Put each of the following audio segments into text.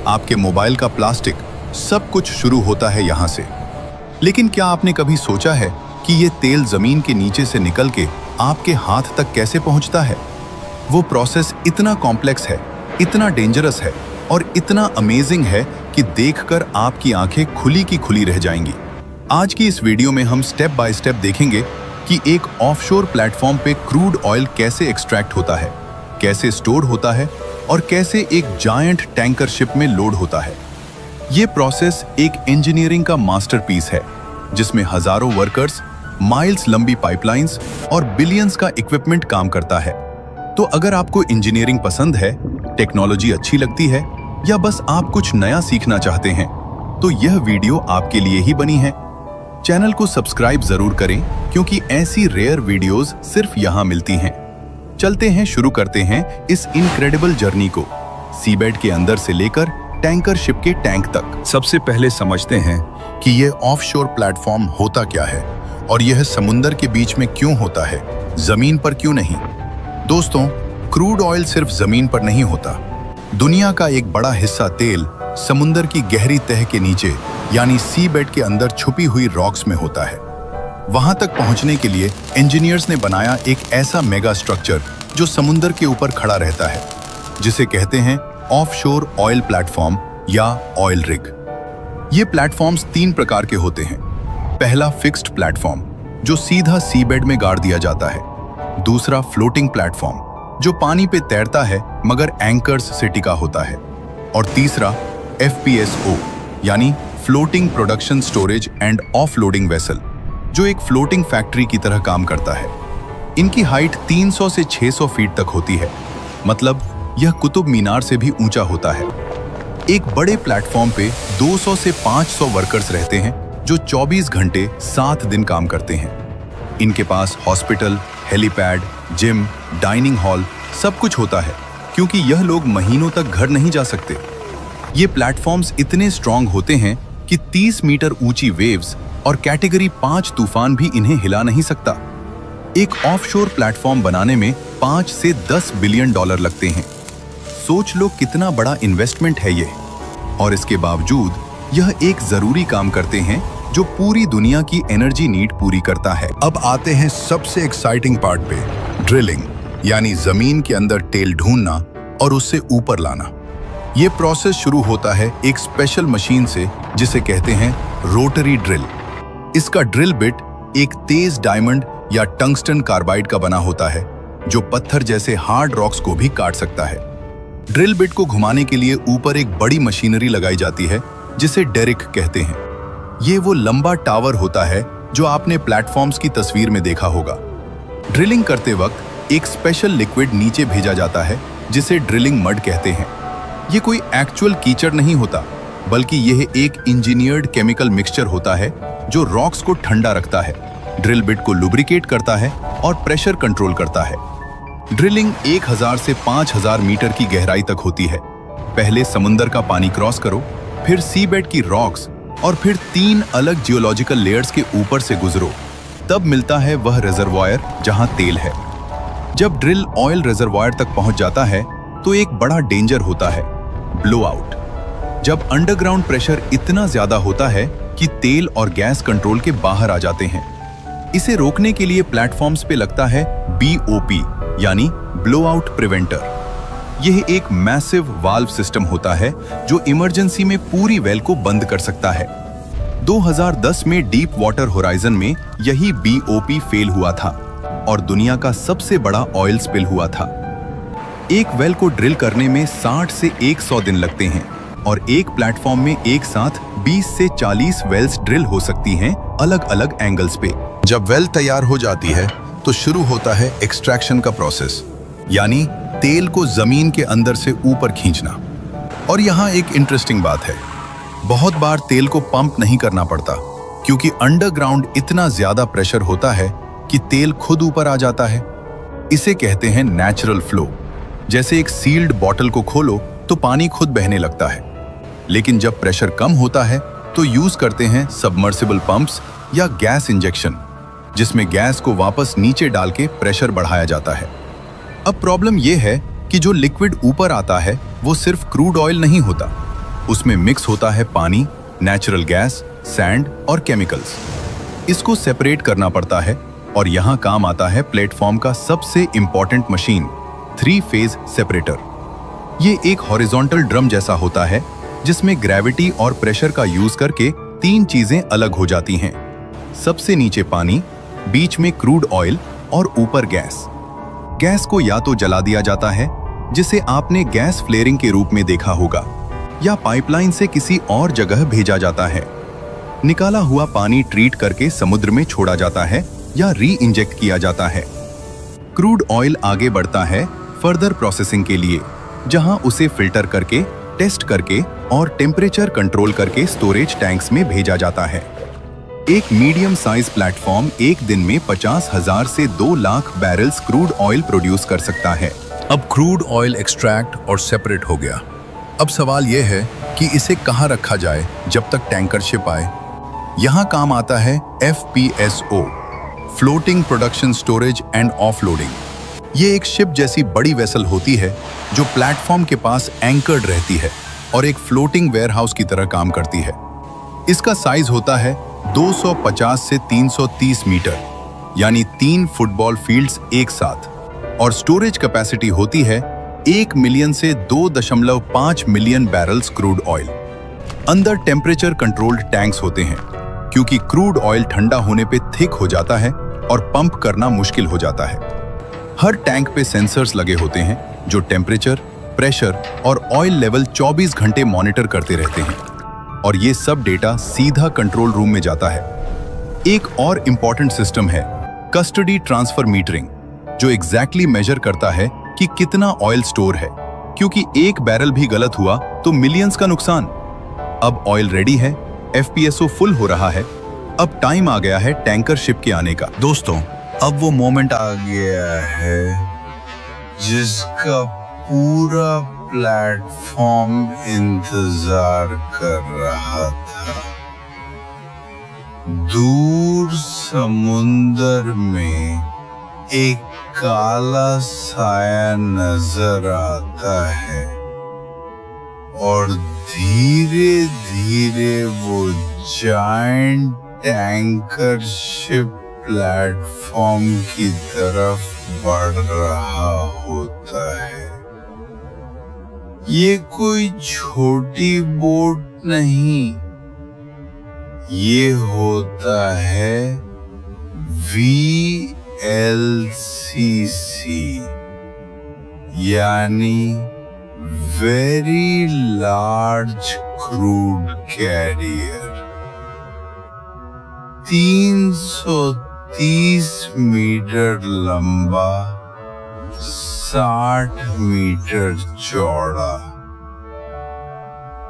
आपके मोबाइल का प्लास्टिक, सब कुछ शुरू होता है यहाँ से। लेकिन क्या आपने कभी सोचा है कि ये तेल जमीन के नीचे से निकल के आपके हाथ तक कैसे पहुँचता है? वो प्रोसेस इतना कॉम्प्लेक्स है, इतना डेंजरस है और इतना अमेजिंग है कि देखकर आपकी आंखें खुली की खुली रह जाएंगी। आज की इस वीडियो में हम स्टेप बाय स्टेप देखेंगे कि एक ऑफशोर प्लेटफॉर्म पे क्रूड ऑयल कैसे एक्सट्रैक्ट होता है, कैसे स्टोर होता है और कैसे एक जायंट टैंकर शिप में लोड होता है। ये प्रोसेस एक इंजीनियरिंग का मास्टरपीस है, जिसमें हजारों वर्कर्स, माइल्स लंबी पाइपलाइंस और बिलियंस का इक्विपमेंट काम करता है। तो अगर आपको इंजीनियरिंग पसंद है, टेक्नोलॉजी अच्छी लगती है या बस आप कुछ नया सीखना चाहते हैं, तो यह वीडियो आपके लिए ही बनी है। चैनल को सब्सक्राइब जरूर करें, क्योंकि ऐसी रेयर वीडियोस सिर्फ यहाँ मिलती हैं। चलते हैं, शुरू करते हैं इस इनक्रेडिबल जर्नी को, सीबेड के अंदर से लेकर टैंकर शिप के टैंक तक। सबसे पहले समझते हैं कि यह ऑफशोर प्लेटफॉर्म होता क्या है और यह समुंदर के बीच में क्यों होता है, जमीन पर क्यों नहीं। दोस्तों, क्रूड ऑयल सिर्फ जमीन पर नहीं होता। दुनिया का एक बड़ा हिस्सा तेल समुंदर की गहरी तह के नीचे यानी सी बेड के अंदर छुपी हुई रॉक्स में होता है। वहां तक पहुंचने के लिए इंजीनियर्स ने बनाया एक ऐसा मेगा स्ट्रक्चर जो समुंदर के ऊपर खड़ा रहता है, जिसे कहते हैं ऑफशोर ऑयल प्लेटफॉर्म या ऑयल रिग। ये प्लेटफॉर्म्स 3 प्रकार के होते हैं। पहला फिक्स्ड प्लेटफॉर्म, जो सीधा सी बेड में गाड़ दिया जाता है। दूसरा फ्लोटिंग प्लेटफॉर्म, जो पानी पे तैरता है मगर एंकर्स से टिका होता है। और तीसरा FPSO यानी floating production storage and offloading vessel, जो एक फ्लोटिंग फैक्ट्री की तरह काम करता है। इनकी हाइट 300 से 600 फीट तक होती है, मतलब यह कुतुब मीनार से भी ऊंचा होता है। एक बड़े प्लेटफॉर्म पे 200 से 500 वर्कर्स रहते हैं, जो 24 घंटे 7 दिन काम करते हैं। इनके पास hospital, helipad, gym, dining hall सब कुछ होता है, क्योंकि यह लोग महीनों तक घर नहीं जा सकते। ये प्लेटफॉर्म्स इतने स्ट्रॉन्ग होते हैं कि 30 मीटर ऊंची वेव्स और कैटेगरी 5 तूफान भी इन्हें हिला नहीं सकता। एक ऑफशोर प्लेटफॉर्म बनाने में 5 से 10 बिलियन डॉलर लगते हैं। सोच लो कितना बड़ा इन्वेस्टमेंट है ये। और इसके बावजूद यह एक जरूरी काम करते हैं जो पूरी दुनिया की एनर्जी नीड पूरी करता है। अब आते हैं सबसे एक्साइटिंग पार्ट पे, ड्रिलिंग यानी जमीन के अंदर तेल ढूंढना और उससे ऊपर लाना। ये प्रोसेस शुरू होता है एक स्पेशल मशीन से, जिसे कहते हैं रोटरी ड्रिल। इसका ड्रिल बिट एक तेज डायमंड या टंगस्टन कार्बाइड का बना होता है, जो पत्थर जैसे हार्ड रॉक्स को भी काट सकता है। ड्रिल बिट को घुमाने के लिए ऊपर एक बड़ी मशीनरी लगाई जाती है, जिसे डेरिक कहते हैं। ये वो लंबा टावर होता है जो आपने प्लेटफॉर्म्स की तस्वीर में देखा होगा। ड्रिलिंग करते वक्त एक स्पेशल लिक्विड नीचे भेजा जाता है, जिसे ड्रिलिंग मड कहते हैं। ये कोई एक्चुअल कीचड़ नहीं होता, बल्कि यह एक इंजीनियर्ड केमिकल मिक्सचर होता है जो रॉक्स को ठंडा रखता है, ड्रिल बिट को लुब्रिकेट करता है और प्रेशर कंट्रोल करता है। ड्रिलिंग 1000 से 5000 मीटर की गहराई तक होती है। पहले समुंदर का पानी क्रॉस करो, फिर सी बेड की रॉक्स और फिर 3 अलग जियोलॉजिकल लेयर्स के ऊपर से गुजरो, तब मिलता है वह रिजर्वायर जहां तेल है। जब ड्रिल ऑयल रिजर्वायर तक पहुंच जाता है तो एक बड़ा डेंजर होता है, ब्लो आउट। जब अंडरग्राउंड प्रेशर इतना ज्यादा होता है कि तेल और गैस कंट्रोल के बाहर आ जाते हैं। इसे रोकने के लिए प्लेटफॉर्म्स पे लगता है BOP यानी ब्लो आउट प्रिवेंटर। यह एक मैसिव वाल्व सिस्टम होता है जो इमरजेंसी में पूरी वेल को बंद कर सकता है। 2010 में डीप वाटर होराइजन में यही BOP फेल हुआ था और दुनिया का सबसे बड़ा ऑयल स्पिल हुआ था। एक वेल को ड्रिल करने में 60 से 100 दिन लगते हैं और एक प्लेटफॉर्म में एक साथ 20 से 40 वेल्स ड्रिल हो सकती हैं, अलग अलग एंगल्स पे। जब वेल तैयार हो जाती है तो शुरू होता है एक्सट्रैक्शन का प्रोसेस, यानी तेल को जमीन के अंदर से ऊपर खींचना। और यहाँ एक इंटरेस्टिंग बात है, बहुत बार तेल को पंप नहीं करना पड़ता, क्योंकि अंडरग्राउंड इतना ज्यादा प्रेशर होता है कि तेल खुद ऊपर आ जाता है। इसे कहते हैं नेचुरल फ्लो। जैसे एक सील्ड बॉटल को खोलो तो पानी खुद बहने लगता है। लेकिन जब प्रेशर कम होता है तो यूज करते हैं सबमर्सिबल पंप्स या गैस इंजेक्शन, जिसमें गैस को वापस नीचे डाल के प्रेशर बढ़ाया जाता है। अब प्रॉब्लम यह है कि जो लिक्विड ऊपर आता है वो सिर्फ क्रूड ऑयल नहीं होता, उसमें मिक्स होता है पानी, नेचुरल गैस, सैंड और केमिकल्स। इसको सेपरेट करना पड़ता है और यहाँ काम आता है प्लेटफॉर्म का सबसे इंपॉर्टेंट मशीन, 3 फेज सेपरेटर। ये एक हॉरिजॉन्टल ड्रम जैसा होता है जिसमें ग्रेविटी और प्रेशर का यूज करके 3 चीजें अलग हो जाती हैं। सबसे नीचे पानी, बीच में क्रूड ऑयल और ऊपर गैस। गैस को या तो जला दिया जाता है, जिसे आपने गैस फ्लेयरिंग के रूप में देखा होगा, या पाइपलाइन से किसी और जगह भेजा जाता है। निकाला हुआ पानी ट्रीट करके समुद्र में छोड़ा जाता है या री इंजेक्ट किया जाता है। क्रूड ऑयल आगे बढ़ता है फर्दर प्रोसेसिंग के लिए, जहां उसे फिल्टर करके, टेस्ट करके और टेम्परेचर कंट्रोल करके स्टोरेज टैंक्स में भेजा जाता है। एक मीडियम साइज प्लेटफॉर्म एक दिन में 50,000 से 2 lakh barrels crude oil produce कर सकता है। अब क्रूड ऑयल एक्सट्रैक्ट और सेपरेट हो गया। अब सवाल यह है कि इसे कहाँ रखा जाए जब तक टैंकर शिप आए। यहाँ काम आता है FPSO, floating production storage and offloading. ये एक शिप जैसी बड़ी वेसल होती है जो प्लेटफॉर्म के पास एंकर्ड रहती है और एक फ्लोटिंग वेयरहाउस की तरह काम करती है। इसका साइज होता है 250 से 330 मीटर, यानी 3 फुटबॉल फील्ड्स एक साथ, और स्टोरेज कैपेसिटी होती है 1 मिलियन से 2.5 मिलियन बैरल्स क्रूड ऑयल। अंदर टेम्परेचर कंट्रोल्ड टैंक्स होते हैं, क्योंकि क्रूड ऑयल ठंडा होने पे थिक हो जाता है और पंप करना मुश्किल हो जाता है। हर टैंक पे सेंसर्स लगे होते हैं जो टेम्परेचर, प्रेशर और ऑयल लेवल 24 घंटे मॉनिटर करते रहते हैं, और ये सब डेटा सीधा कंट्रोल रूम में जाता है। एक और इंपॉर्टेंट सिस्टम है कस्टडी ट्रांसफर मीटरिंग, जो एग्जैक्टली मेजर करता है कि कितना ऑयल स्टोर है, क्योंकि एक बैरल भी गलत हुआ तो मिलियंस का नुकसान। अब ऑयल रेडी है, FPSO फुल हो रहा है, अब टाइम आ गया है टैंकर शिप के आने का। दोस्तों, अब वो मोमेंट आ गया है जिसका पूरा प्लेटफॉर्म इंतजार कर रहा था। दूर समुंदर में एक काला साया नजर आता है और धीरे धीरे वो जायंट टैंकर शिप प्लेटफॉर्म की तरफ बढ़ रहा होता है। ये कोई छोटी बोट नहीं, ये होता है VLCC, यानी very large crude carrier. 330 metre लंबा, 60 मीटर चौड़ा,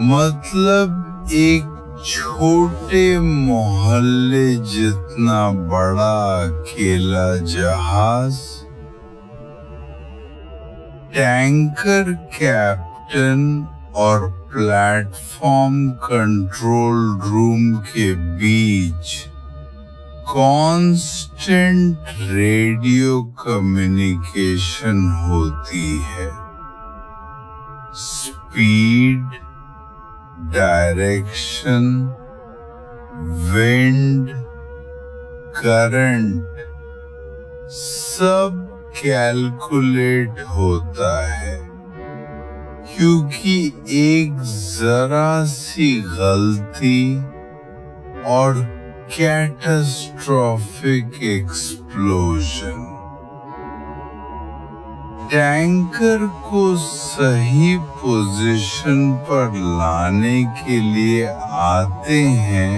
मतलब एक छोटे मोहल्ले जितना बड़ा अकेला जहाज। टैंकर कैप्टन और प्लेटफॉर्म कंट्रोल रूम के बीच कांस्टेंट रेडियो कम्युनिकेशन होती है। स्पीड, डायरेक्शन, विंड, करंट सब कैलकुलेट होता है, क्योंकि एक जरा सी गलती और कैटास्ट्रॉफिक एक्सप्लोजन टैंकर को सही पोजीशन पर लाने के लिए आते हैं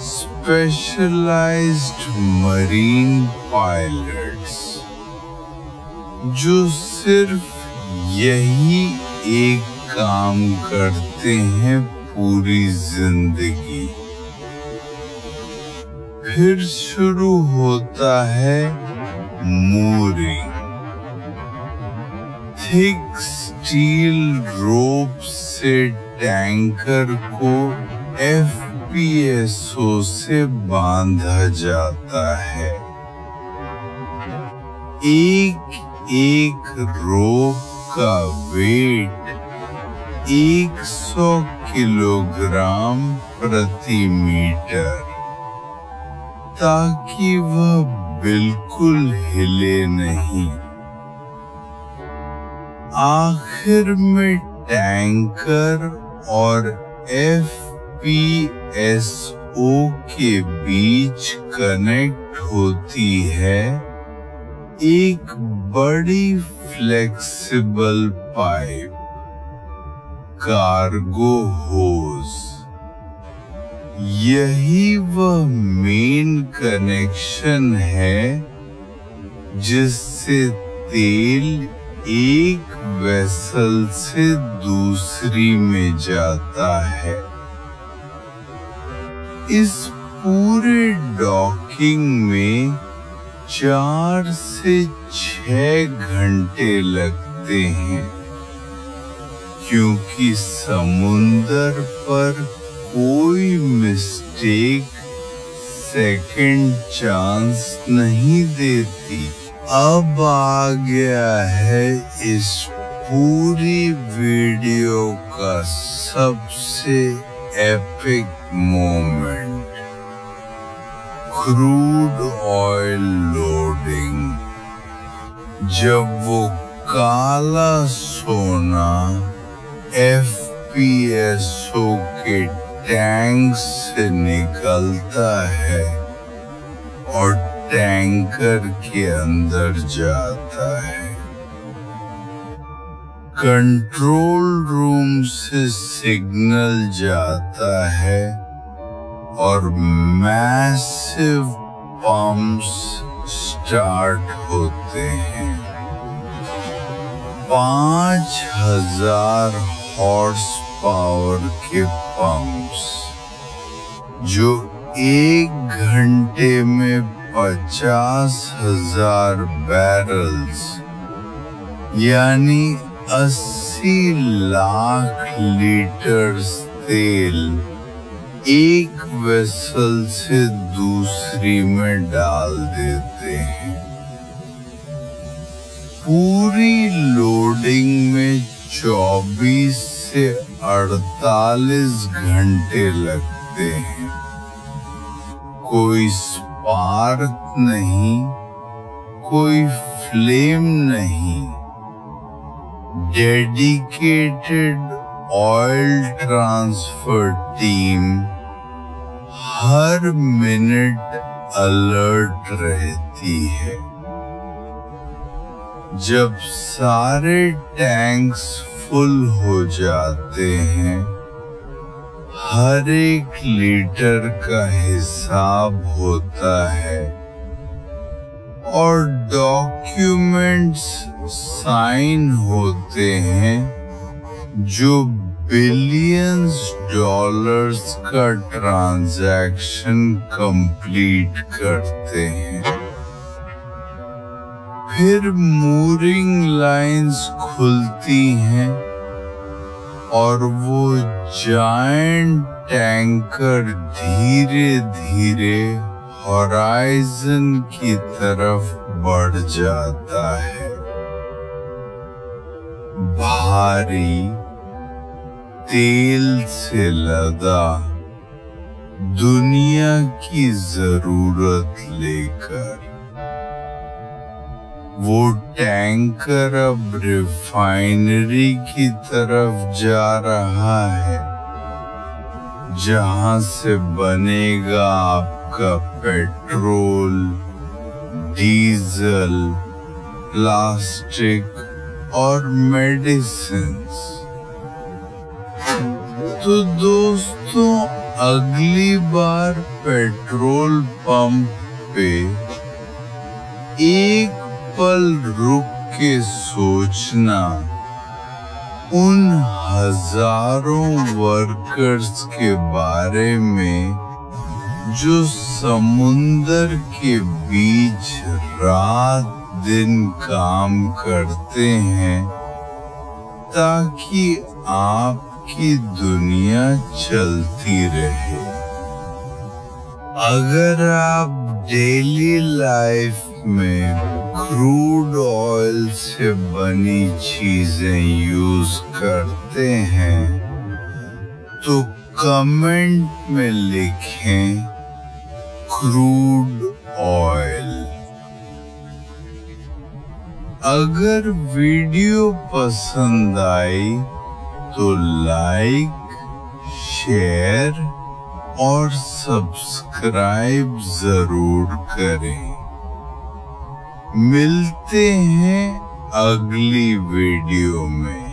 स्पेशलाइज्ड मरीन पायलट्स, जो सिर्फ यही एक काम करते हैं पूरी जिंदगी। फिर शुरू होता है मूरिंग। थिक स्टील रोप से टैंकर को FPSO से बांधा जाता है। एक एक रोप का वेट 100 किलोग्राम प्रति मीटर, ताकि वह बिल्कुल हिले नहीं। आखिर में टैंकर और FPSO के बीच कनेक्ट होती है एक बड़ी फ्लेक्सिबल पाइप, कार्गो होज। यही वह मेन कनेक्शन है जिससे तेल एक वेसल से दूसरी में जाता है। इस पूरे डॉकिंग में 4 से 6 घंटे लगते हैं, क्योंकि समुंदर पर कोई मिस्टेक सेकंड चांस नहीं देती। अब आ गया है इस पूरी वीडियो का सबसे epic moment, crude oil loading. जब वो काला सोना FPSO के टैंक से निकलता है और टैंकर के अंदर जाता है, कंट्रोल रूम से सिग्नल जाता है और मैसिव पंप्स स्टार्ट होते हैं। 5000 हॉर्स पावर के पंप्स जो 1 घंटे में 50,000 बैरल्स यानी 80 लाख लीटर तेल एक वेसल से दूसरी में डाल देते हैं। पूरी लोडिंग में 24 से 48 घंटे लगते हैं। कोई स्पार्क नहीं, कोई फ्लेम नहीं। डेडिकेटेड ऑयल ट्रांसफर टीम हर मिनट अलर्ट रहती है। जब सारे टैंक्स फुल हो जाते हैं, हर एक लीटर का हिसाब होता है और डॉक्यूमेंट्स साइन होते हैं जो बिलियंस डॉलर्स का ट्रांजैक्शन कंप्लीट करते हैं। फिर मूरिंग लाइंस खुलती हैं और वो जायंट टैंकर धीरे धीरे हॉराइजन की तरफ बढ़ जाता है। भारी तेल से लदा दुनिया की जरूरत लेकर वो टैंकर अब रिफाइनरी की तरफ जा रहा है, जहां से बनेगा आपका पेट्रोल, डीजल, प्लास्टिक और मेडिसिन्स। तो दोस्तों, अगली बार पेट्रोल पंप पे एक पल रुक के सोचना उन हजारों वर्कर्स के बारे में जो समुंदर के बीच रात दिन काम करते हैं ताकि आपकी दुनिया चलती रहे। अगर आप डेली लाइफ में क्रूड ऑयल से बनी चीजें यूज करते हैं तो कमेंट में लिखें क्रूड ऑयल। अगर वीडियो पसंद आई तो लाइक, शेयर और सब्सक्राइब जरूर करें। मिलते हैं अगली वीडियो में।